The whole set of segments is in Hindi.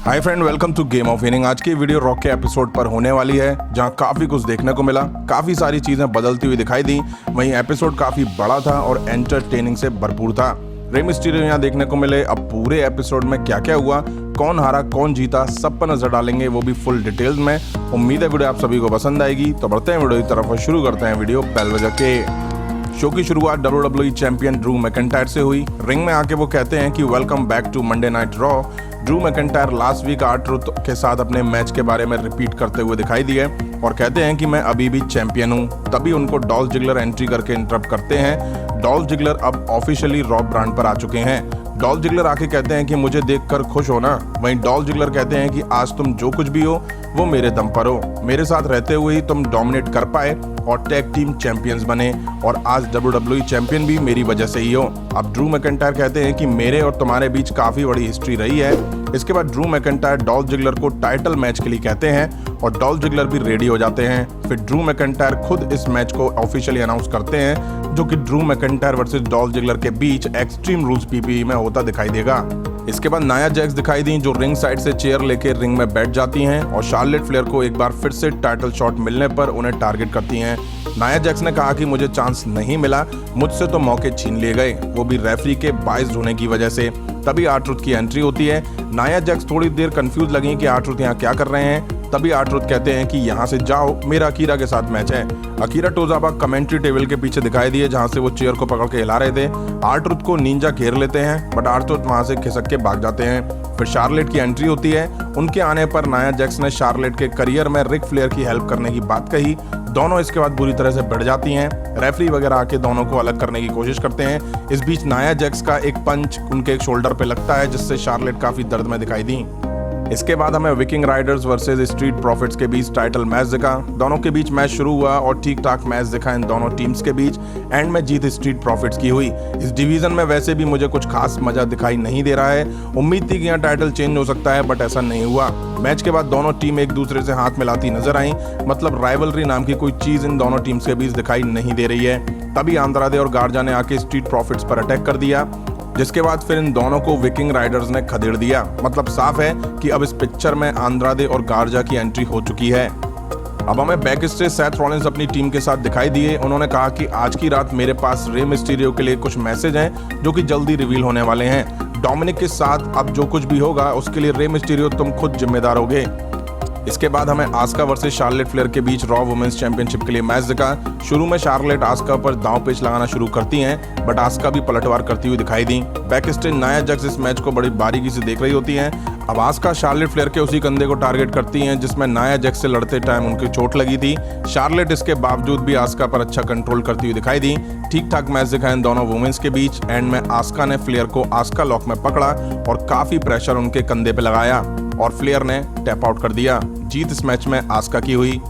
Hi friend, welcome to game of winning. आज की वीडियो रॉक के एपिसोड पर होने वाली है, जहां काफ़ी कुछ देखने को मिला, काफ़ी सारी चीज़ें बदलती हुई दिखाई दी। वहीं एपिसोड काफ़ी बड़ा था और एंटरटेनिंग से भरपूर था। रे मिस्टीरियो यहाँ देखने को मिले। अब पूरे एपिसोड में क्या क्या हुआ, कौन हारा कौन जीता, सब पर नजर डालेंगे, वो भी फुल डिटेल्स में। उम्मीद है वीडियो आप सभी को पसंद आएगी। तो बढ़ते हैं वीडियो की तरफ और शुरू करते हैं वीडियो बेल बजा के। शो की शुरुआत WWE चैंपियन ड्रू मैकिंटायर से हुई। रिंग में आके वो कहते हैं कि welcome back to Monday night Raw. Drew McIntyre last week R-Truth के साथ अपने मैच के बारे में रिपीट करते हुए दिखाई दिए और कहते हैं कि मैं अभी भी चैंपियन हूं। तभी उनको डॉल्फ जिगलर एंट्री करके इंटरप्ट करते हैं। डॉल्फ जिगलर अब ऑफिशियली रॉ ब्रांड पर आ चुके हैं। डॉल्फ जिगलर आके कहते हैं कि मुझे देखकर खुश हो ना। वहीं डॉल्फ जिगलर कहते हैं कि आज तुम जो कुछ भी हो वो मेरे दम पर हो। मेरे साथ रहते हुए ही तुम डोमिनेट कर पाए और टैग टीम चैंपियंस बने और आज WWE चैंपियन भी मेरी वजह से ही हो। अब ड्रू मैकिंटायर कहते हैं कि मेरे और तुम्हारे बीच काफी बड़ी हिस्ट्री रही है। इसके बाद ड्रू मैकिंटायर डॉल्फ जिगलर को टाइटल मैच के लिए कहते हैं और डॉल्फ जिगलर भी रेडी हो जाते हैं। फिर ड्रू मैकिंटायर खुद इस मैच को ऑफिशियली अनाउंस करते हैं, जो कि Drew McIntyre versus Dolph Ziggler के बीच एक्सट्रीम रूल्स PPE में होता दिखाई देगा। इसके बाद नाया जैक्स दिखाई दी, जो रिंग साइड से चेयर लेके रिंग में बैठ जाती हैं और शार्लेट फ्लेयर को एक बार फिर से टाइटल शॉट मिलने पर उन्हें टारगेट करती हैं। नाया जैक्स ने कहा कि मुझे चांस नहीं मिला, मुझसे तो मौके छीन लिए गए, वो भी रेफरी के बाइस्ड होने की वजह से। तभी R-Truth की एंट्री होती है। नाया जैक्स थोड़ी देर कंफ्यूज लगी कि R-Truth यहाँ क्या कर रहे हैं। तभी R-Truth कहते हैं कि यहाँ से जाओ, मेरा अकीरा के साथ मैच है। अकीरा टोजावा कमेंट्री टेबल के पीछे दिखाई दिए, जहाँ से वो चेयर को पकड़ के हिला रहे थे। R-Truth को निंजा घेर लेते हैं, बट R-Truth वहाँ से खिसक के भाग जाते हैं। फिर शार्लेट की एंट्री होती है। उनके आने पर नाया जैक्स ने शार्लेट के करियर में रिक फ्लेयर की हेल्प करने की बात कही। दोनों इसके बाद बुरी तरह से भिड़ जाती हैं। रेफरी वगैरह आके दोनों को अलग करने की कोशिश करते हैं। इस बीच नाया जैक्स का एक पंच उनके एक शोल्डर पे लगता है, जिससे शार्लेट काफी दर्द में दिखाई दी। इसके बाद हमें Viking Riders versus street profits के बीच टाइटल मैच दिखा। दोनों के बीच मैच शुरू हुआ और ठीक ठाक मैच दिखा इन दोनों टीम्स के बीच। एंड में जीत स्ट्रीट प्रॉफिट्स की हुई। इस डिवीजन में वैसे भी मुझे कुछ खास मजा दिखाई नहीं दे रहा है। उम्मीद थी कि यहाँ टाइटल चेंज हो सकता है, बट ऐसा नहीं हुआ। मैच के बाद दोनों टीम एक दूसरे से हाथ मिलाती नजर आई, मतलब राइवलरी नाम की कोई चीज इन दोनों टीम्स के बीच दिखाई नहीं दे रही है। तभी आंद्रादे और गार्जा ने आके स्ट्रीट प्रॉफिट्स पर अटैक कर दिया, जिसके बाद फिर इन दोनों को विकिंग राइडर्स ने खदेड़ दिया। मतलब साफ है कि अब इस पिक्चर में आंद्रादे और गार्जा की एंट्री हो चुकी है। अब हमें बैक स्टेज सेथ रॉलिंस अपनी टीम के साथ दिखाई दिए। उन्होंने कहा कि आज की रात मेरे पास रे मिस्टीरियो के लिए कुछ मैसेज हैं, जो कि जल्दी रिवील होने वाले हैं। डोमिनिक के साथ अब जो कुछ भी होगा उसके लिए रे मिस्टीरियो तुम खुद जिम्मेदार होगे। इसके बाद हमें आस्का वर्सेस शार्लेट फ्लेयर के बीच रॉ वुमेन्स चैंपियनशिप के लिए मैच दिखा। शुरू में शार्लेट आस्का पर दांव पेच लगाना शुरू करती हैं, बट आस्का भी पलटवार करती हुई दिखाई दी। बैक स्टेज नाया जैक्स इस मैच को बड़ी बारीकी से देख रही होती हैं। अब आस्का शार्लेट फ्लेयर के उसी कंधे को टारगेट करती हैं, जिसमें नाया जैक्स से लड़ते टाइम उनकी चोट लगी थी। शार्लेट इसके बावजूद भी आस्का पर अच्छा कंट्रोल करती हुई दिखाई दी। ठीक ठाक मैच दिखा इन दोनों वुमेन्स के बीच। एंड में आस्का ने फ्लेयर को आस्का लॉक में पकड़ा और काफी प्रेशर उनके कंधे पे लगाया और फ्लेयर ने टैप आउट कर दिया। जीत इस मैच में आस्का की हुई।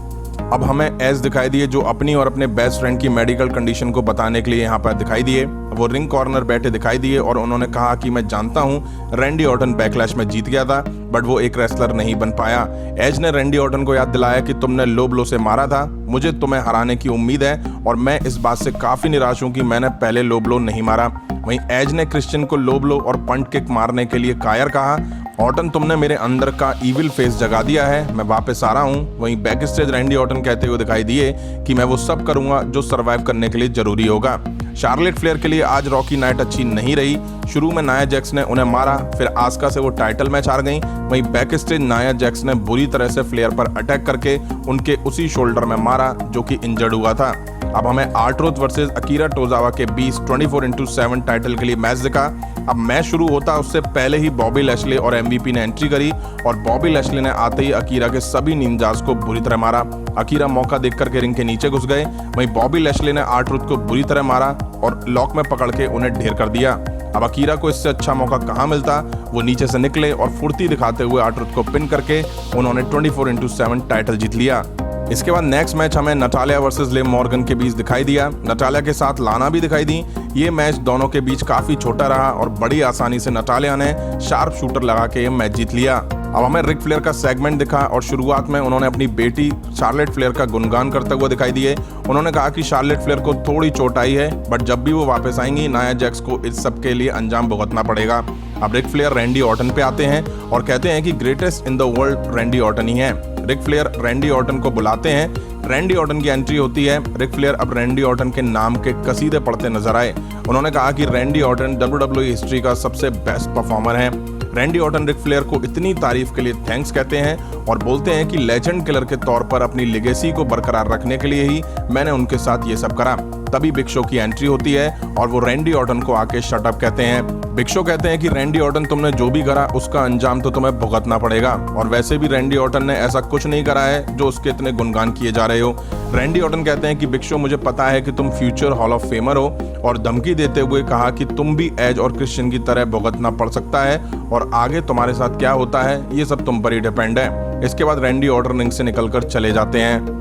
अब हमें एज दिखाई दिए, जो अपनी और अपने बेस्ट फ्रेंड की मेडिकल कंडीशन को बताने के लिए यहाँ पर दिखाई दिए। वो रिंग कॉर्नर बैठे दिखाई दिए और उन्होंने कहा कि मैं जानता हूँ रैंडी ऑर्टन बैकलैश में जीत गया था, बट वो एक रेसलर नहीं बन पाया। एज ने रैंडी ऑर्टन को याद दिलाया कि तुमने लो ब्लो से मारा था, मुझे तुम्हें हराने की उम्मीद है और मैं इस बात से काफी निराश हूँ कि मैंने पहले लो ब्लो नहीं मारा। वहीं एज ने क्रिश्चियन को लो ब्लो और पंट किक मारने के लिए कायर कहा। ऑर्टन, तुमने मेरे अंदर का इविल फेस जगा दिया है, मैं वापस आ रहा हूँ। वहीं बैक स्टेज रैंडी ऑर्टन कहते हुए दिखाई दिए कि मैं वो सब करूंगा जो सर्वाइव करने के लिए जरूरी होगा। शार्लेट फ्लेयर के लिए आज रॉकी नाइट अच्छी नहीं रही। शुरू में नाया जैक्स ने उन्हें मारा, फिर आस्का से वो टाइटल मैच हार गई। वहीं बैक स्टेज नाया जैक्स ने बुरी तरह से फ्लेयर पर अटैक करके उनके उसी शोल्डर में मारा, जो कि इंजर्ड हुआ था। अब हमें R-Truth वर्सेस अकीरा टोजावा के बीच 24/7 टाइटल के लिए मैच दिखा। अब मैच शुरू होता उससे पहले ही बॉबी लैशले और MVP ने एंट्री करी और बॉबी लैशले ने आते ही अकीरा के सभी निंजास को बुरी तरह मारा। अकीरा मौका देख करके रिंग के नीचे घुस गए। वहीं बॉबी लैशले ने R-Truth को बुरी तरह मारा और लॉक में पकड़ के उन्हें ढेर कर दिया। अब अकीरा को इससे अच्छा मौका कहाँ मिलता, वो नीचे से निकले और फुर्ती दिखाते हुए R-Truth को पिन करके उन्होंने 24/7 टाइटल जीत लिया। इसके बाद नेक्स्ट मैच हमें नटालिया वर्सेस लिव मॉर्गन के बीच दिखाई दिया। नटालिया के साथ लाना भी दिखाई दी। ये मैच दोनों के बीच काफी छोटा रहा और बड़ी आसानी से नटालिया ने शार्प शूटर लगा के ये मैच जीत लिया। अब हमें रिक फ्लेयर का सेगमेंट दिखा और शुरुआत में उन्होंने अपनी बेटी शार्लेट फ्लेयर का गुणगान करते हुए दिखाई दिए। उन्होंने कहा कि शार्लेट फ्लेयर को थोड़ी चोट आई है, बट जब भी वो वापस आएंगी नाया जैक्स को इस सब के लिए अंजाम भुगतना पड़ेगा। अब रिक फ्लेयर रैंडी ऑर्टन पे आते हैं और कहते हैं कि greatest in the world Randy Orton ही है। रिक फ्लेयर रैंडी ऑर्टन को बुलाते हैं। रैंडी ऑर्टन की एंट्री होती है। रिक फ्लेयर अब रैंडी ऑर्टन के नाम के कसीदे पढ़ते नजर आए। उन्होंने कहा कि रैंडी ऑर्टन WWE हिस्ट्री का सबसे बेस्ट परफॉर्मर है। रैंडी ऑर्टन रिक फ्लेयर को इतनी तारीफ के लिए थैंक्स कहते हैं और बोलते हैं कि लेजेंड किलर के तौर पर अपनी लेगेसी को बरकरार रखने के लिए ही मैंने उनके साथ ये सब करा। तभी बिग शो की एंट्री होती है और वो रैंडी ऑर्टन को आके शट अप कहते हैं। बिग शो कहते हैं कि रैंडी ऑर्टन तुमने जो भी करा उसका अंजाम तो तुम्हें भुगतना पड़ेगा, और वैसे भी रैंडी ऑर्टन ने ऐसा कुछ नहीं करा है जो उसके इतने गुणगान किए जा रहे हो। रैंडी ऑर्टन कहते हैं कि बिग शो मुझे पता है कि तुम फ्यूचर हॉल ऑफ फेमर हो, और धमकी देते हुए कहा कि तुम भी एज और क्रिश्चियन की तरह भुगतना पड़ सकता है और आगे तुम्हारे साथ क्या होता है ये सब तुम पर ही डिपेंड है। इसके बाद रैंडी ऑर्टन रिंग से निकलकर चले जाते हैं।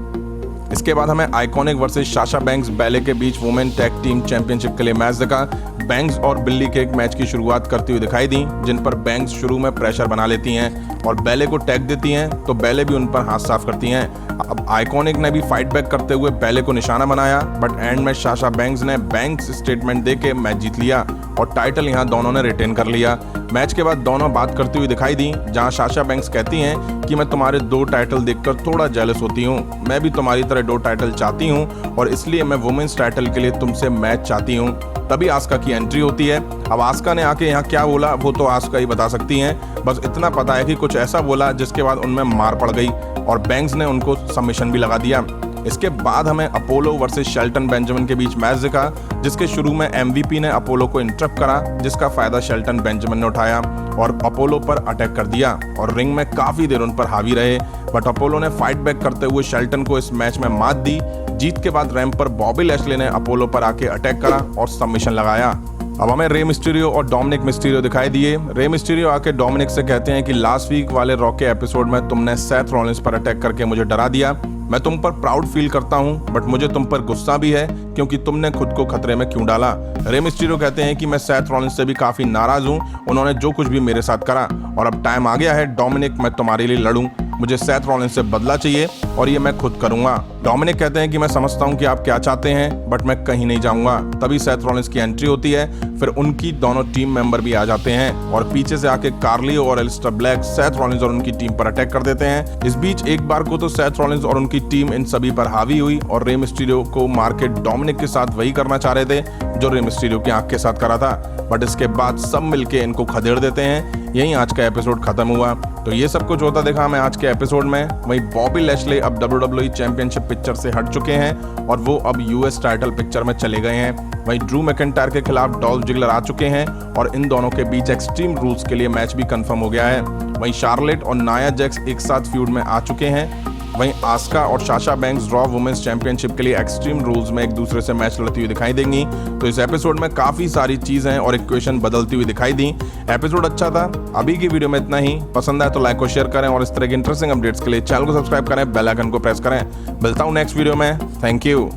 इसके बाद हमें iconic versus Sasha banks ballet के बीच वुमेन टैग टीम चैंपियनशिप के लिए मैच दिखा। बैंक्स और बिल्ली के एक मैच की शुरुआत करती हुई दिखाई दी, जिन पर बैंक्स शुरू में प्रेशर बना लेती हैं और बैले को टैग देती हैं, तो बैले भी उन पर हाथ साफ करती हैं। अब आइकॉनिक ने भी फाइट बैक करते हुए बैले को निशाना बनाया, बट एंड में साशा बैंक्स ने बैंक्स स्टेटमेंट देके मैच जीत लिया और टाइटल यहाँ दोनों ने रिटेन कर लिया। मैच के बाद दोनों बात करती हुई दिखाई दी, जहां साशा बैंक्स कहती हैं कि मैं तुम्हारे 2 टाइटल देखकर थोड़ा जेलस होती हूँ। मैं भी तुम्हारी तरह 2 टाइटल चाहती हूँ और इसलिए मैं वुमेन्स टाइटल के लिए तुमसे मैच चाहती हूँ। तभी आस्का की एंट्री होती है। अब आस्का ने आके यहाँ क्या बोला वो तो आस्का ही बता सकती हैं। बस इतना पता है कि कुछ ऐसा बोला जिसके बाद उनमें मार पड़ गई और बैंक्स ने उनको सबमिशन भी लगा दिया। इसके बाद हमें अपोलो वर्सेस शेल्टन बेंजामिन के बीच मैच दिखा, जिसके शुरू में MVP ने अपोलो को इंटरप्ट करा, जिसका फायदा शेल्टन बेंजामिन ने उठाया और अपोलो पर अटैक कर दिया और रिंग में काफी देर उन पर हावी रहे, बट अपोलो ने फाइट बैक करते हुए शेल्टन को इस मैच में मात दी। जीत के बाद रैंप पर बॉबी लैशली ने अपोलो पर आके अटैक करा और सबमिशन लगाया। अब हमें रे मिस्टीरियो और डोमिनिक मिस्टीरियो दिखाई दिए। रे मिस्टीरियो आके डोमिनिक से कहते हैं कि लास्ट वीक वाले रॉ के एपिसोड में तुमने सेथ रॉलिंस पर अटैक करके मुझे डरा दिया। मैं तुम पर प्राउड फील करता हूं, बट मुझे तुम पर गुस्सा भी है क्योंकि तुमने खुद को खतरे में क्यों डाला। रे मिस्टीरियो कहते हैं कि मैं सेथ रॉलिंस से भी काफी नाराज हूं, उन्होंने जो कुछ भी मेरे साथ करा, और अब टाइम आ गया है डोमिनिक मैं तुम्हारे लिए लड़ूं। मुझे सेथ रॉलिंस से बदला चाहिए और ये मैं खुद करूंगा। डोमिनिक कहते हैं कि मैं समझता हूं कि आप क्या चाहते हैं, बट मैं कहीं नहीं जाऊंगा। तभी सेथ रॉलिंस की एंट्री होती है, फिर उनकी दोनों टीम मेंबर भी आ जाते हैं और पीछे से आके कार्लियो और एलिस्टर ब्लैक सेथ रॉलिंस और उनकी टीम पर अटैक कर देते हैं। इस बीच एक बार को तो सेथ रॉलिंस और उनकी टीम इन सभी पर हावी हुई और रे मिस्टीरियो को मार के डोमिनिक के साथ वही करना चाह रहे थे जो रे मिस्टीरियो की आंख के साथ करा था, बट इसके बाद सब मिलके इनको खदेड़ देते हैं। यहीं आज का एपिसोड खत्म हुआ। तो ये सब कुछ होता देखा हमें आज के एपिसोड में। वहीं बॉबी लैशली अब WWE चैंपियनशिप पिक्चर से हट चुके हैं और वो अब US टाइटल पिक्चर में चले गए हैं। वहीं ड्रू मैकिंटायर के खिलाफ डॉल्फ जिगलर आ चुके हैं और इन दोनों के बीच एक्सट्रीम रूल्स के लिए मैच भी कंफर्म हो गया है। वहीं शार्लेट और नाया जैक्स एक साथ फ्यूड में आ चुके हैं। वहीं आस्का और Sasha Banks Raw women's championship के लिए एक्सट्रीम रूल्स में एक दूसरे से मैच लड़ती हुई दिखाई देंगी। तो इस एपिसोड में काफी सारी चीजें और इक्वेशन बदलती हुई दिखाई दी। एपिसोड अच्छा था। अभी की वीडियो में इतना ही। पसंद आए तो लाइक और शेयर करें और इस तरह के इंटरेस्टिंग अपडेट्स के लिए चैनल को सब्सक्राइब करें, बेल आइकन को प्रेस करें। मिलता हूं नेक्स्ट वीडियो में। Thank you.